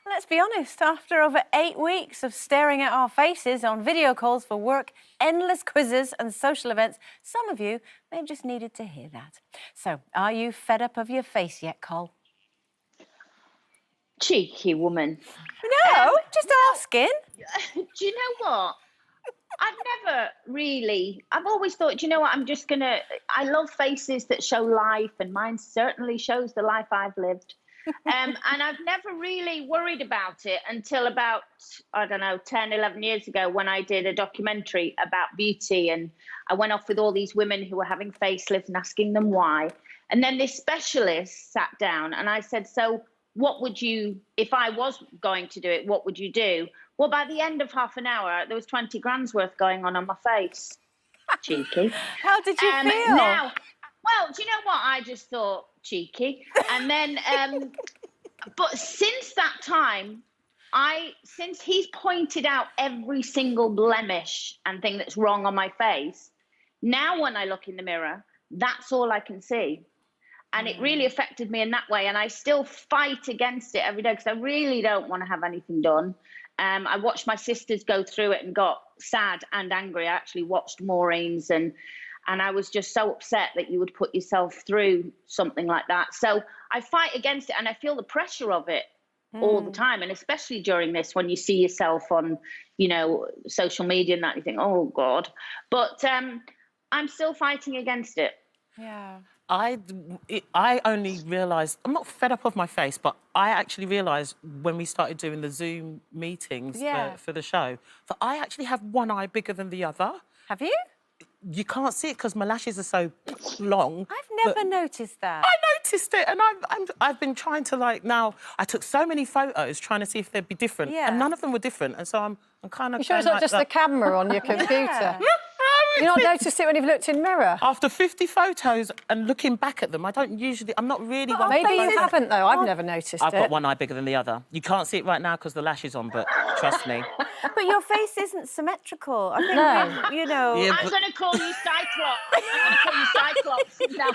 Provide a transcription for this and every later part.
Let's be honest, after over 8 weeks of staring at our faces on video calls for work, endless quizzes and social events, some of you may have just needed to hear that. So, are you fed up of your face yet, Col? Cheeky woman. No, just asking. Do you know what? I've always thought, do you know what, I love faces that show life, and mine certainly shows the life I've lived. And I've never really worried about it until about, I don't know, 10, 11 years ago when I did a documentary about beauty, and I went off with all these women who were having facelifts and asking them why. And then this specialist sat down and I said, so what would you, if I was going to do it, what would you do? Well, by the end of half an hour, there was 20 grand's worth going on my face. Cheeky. How did you feel? Now, well, do you know what? I just thought, cheeky. And then, but since that time, since he's pointed out every single blemish and thing that's wrong on my face, now when I look in the mirror, that's all I can see. And it really affected me in that way. And I still fight against it every day because I really don't want to have anything done. I watched my sisters go through it and got sad and angry. I actually watched Maureen's and I was just so upset that you would put yourself through something like that. So I fight against it and I feel the pressure of it all the time. And especially during this, when you see yourself on, you know, social media and that, you think, oh, God. But I'm still fighting against it. Yeah. I only realised, I'm not fed up of my face, but I actually realised when we started doing the Zoom meetings for the show that I actually have one eye bigger than the other. Have you? You can't see it because my lashes are so long. I've never noticed that. I noticed it, and I've been trying to, like, now I took so many photos trying to see if they'd be different, and none of them were different, and so I'm kind of. You sure it's not just the camera on your computer? You not noticed it when you've looked in mirror? After 50 photos and looking back at them, I'm not really one. Maybe you haven't, though. I've never noticed it. I've got one eye bigger than the other. You can't see it right now because the lash is on, but trust me. But your face isn't symmetrical. I think, No. you know... Yeah, I'm going to call you Cyclops. Now.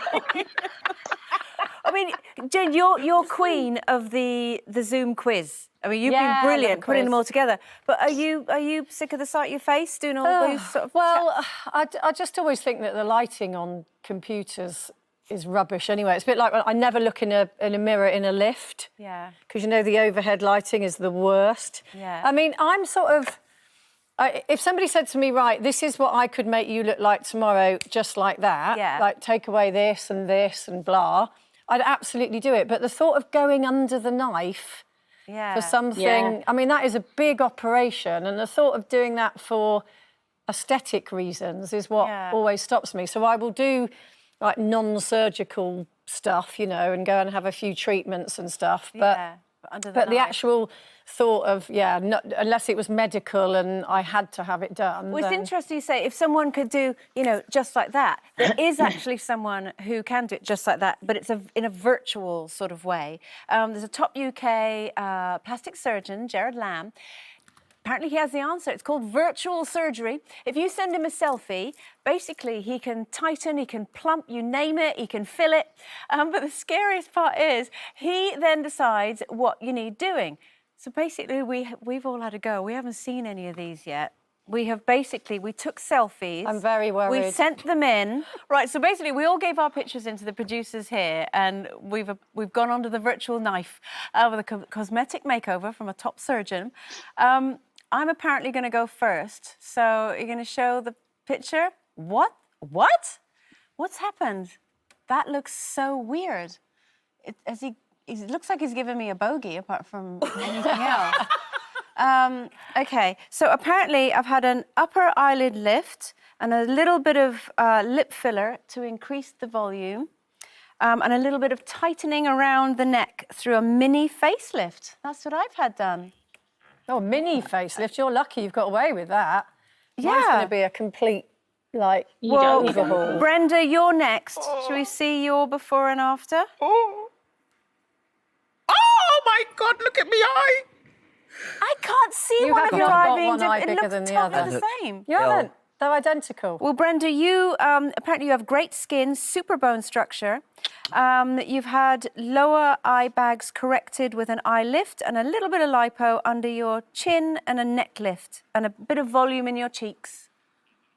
I mean, Jane, you're queen of the Zoom quiz. I mean, you've been brilliant putting them all together. But are you sick of the sight of your face doing all those sort of... Well, I just always think that the lighting on computers is rubbish anyway. It's a bit like I never look in a mirror in a lift. Yeah. Because, you know, the overhead lighting is the worst. Yeah. I mean, I'm sort of... if somebody said to me, right, this is what I could make you look like tomorrow, just like that, like take away this and blah, I'd absolutely do it. But the thought of going under the knife for something, I mean, that is a big operation. And the thought of doing that for aesthetic reasons is what always stops me. So I will do, like, non-surgical stuff, you know, and go and have a few treatments and stuff. But the actual thought of, unless it was medical and I had to have it done. Well, it's interesting you say, if someone could do, you know, just like that, there is actually someone who can do it just like that, but it's in a virtual sort of way. There's a top UK plastic surgeon, Gerard Lamb. Apparently he has the answer. It's called virtual surgery. If you send him a selfie, basically he can tighten, he can plump, you name it, he can fill it. But the scariest part is he then decides what you need doing. So basically we've all had a go. We haven't seen any of these yet. We took selfies. I'm very worried. We sent them in. Right, so basically we all gave our pictures into the producers here and we've gone onto the virtual knife with a cosmetic makeover from a top surgeon. I'm apparently going to go first. So you're going to show the picture? What? What's happened? That looks so weird. It looks like he's giving me a bogey apart from anything else. OK, so apparently I've had an upper eyelid lift and a little bit of lip filler to increase the volume and a little bit of tightening around the neck through a mini facelift. That's what I've had done. Oh, mini facelift. You're lucky you've got away with that. Mine's going to be a complete, like, overhaul. Brenda, you're next. Shall we see your before and after? Oh my God, look at me eye. I can't see one of your eye being different. It looks totally the same. You haven't? They're identical. Well, Brenda, you apparently you have great skin, super bone structure. You've had lower eye bags corrected with an eye lift and a little bit of lipo under your chin and a neck lift and a bit of volume in your cheeks.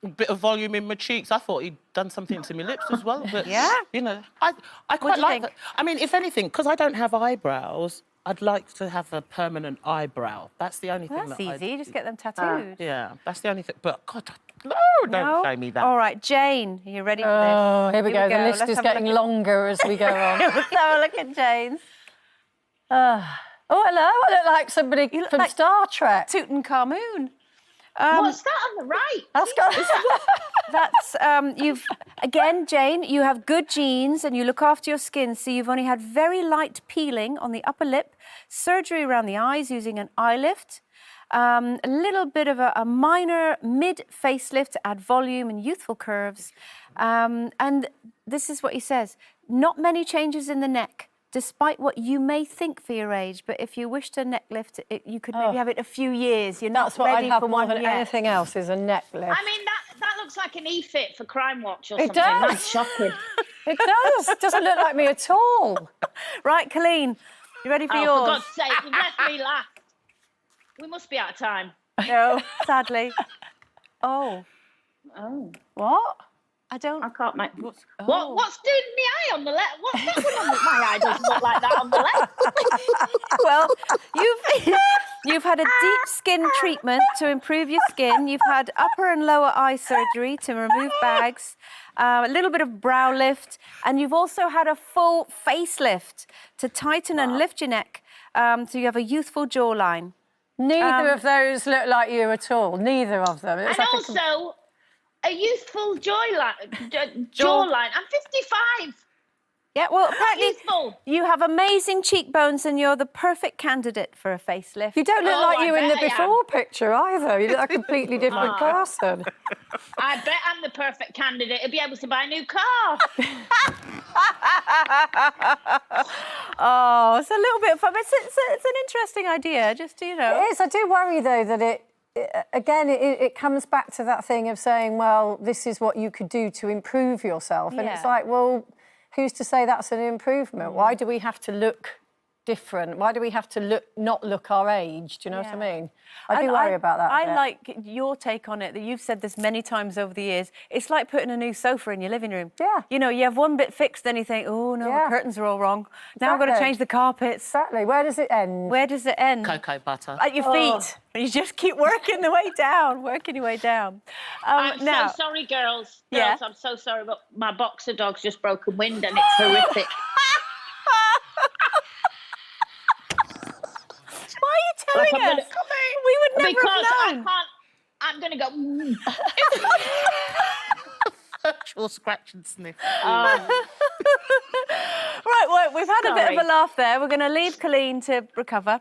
A bit of volume in my cheeks. I thought he'd done something to my lips as well, but you know, I quite like that. I mean, if anything, because I don't have eyebrows, I'd like to have a permanent eyebrow. That's the only thing That's that easy. Just get them tattooed. Yeah, that's the only thing. But God, no, don't show me that. All right, Jane, are you ready for this? Oh, here we go. The list is getting longer as we go on. Let's have a look at Jane's. Oh, hello. I look like somebody from like Star Trek. Tutankhamun. What's that on the right? That's you've again, Jane. You have good genes and you look after your skin. So you've only had very light peeling on the upper lip, surgery around the eyes using an eye lift, a little bit of a minor mid facelift to add volume and youthful curves. And this is what he says: not many changes in the neck, despite what you may think for your age. But if you wished a neck lift, you could maybe have it a few years. You're not That's what I'd ready have for more one than yet. anything else is a neck lift. I mean, that looks like an E-fit for Crime Watch or It something. does. That's shocking. It does. It doesn't look like me at all. Right, Coleen, you ready for Oh, yours? for God's sake, you've left me last. We must be out of time. No, sadly. Oh, What? I don't. I can't make... What's doing the eye on the left? What's that one on the... My eye doesn't look like that on the left. Well, you've had a deep skin treatment to improve your skin. You've had upper and lower eye surgery to remove bags, a little bit of brow lift, and you've also had a full facelift to tighten and lift your neck, so you have a youthful jawline. Neither of those look like you at all. Neither of them. It's And like also, a youthful jawline. I'm 55. Yeah, well, apparently Youthful. you have amazing cheekbones and you're the perfect candidate for a facelift. You don't look like I you in the bet I am. before picture either. You look like a completely different person. I bet I'm the perfect candidate to be able to buy a new car. Oh, it's a little bit fun. It's an interesting idea, just, you know. It is. I do worry, though, that it comes back to that thing of saying, well, this is what you could do to improve yourself. And it's like, well, who's to say that's an improvement? Why do we have to look different? Why do we have to not look our age? Do you know what I mean? I do worry about that. I like your take on it, that you've said this many times over the years. It's like putting a new sofa in your living room. Yeah. You know, you have one bit fixed, then you think, oh, no, the curtains are all wrong. Now I've got to Exactly. change the carpets. Exactly. Where does it end? Where does it end? Cocoa butter. At your feet. And you just keep working the way down, working your way down. I'm now, so sorry, girls. Yeah. I'm so sorry, but my boxer dog's just broken wind and it's horrific. why are you telling us? We would never Because have known. I can't... I'm going to go... Virtual scratch and sniff. Right, well, we've had a bit of a laugh there. We're going to leave Coleen to recover.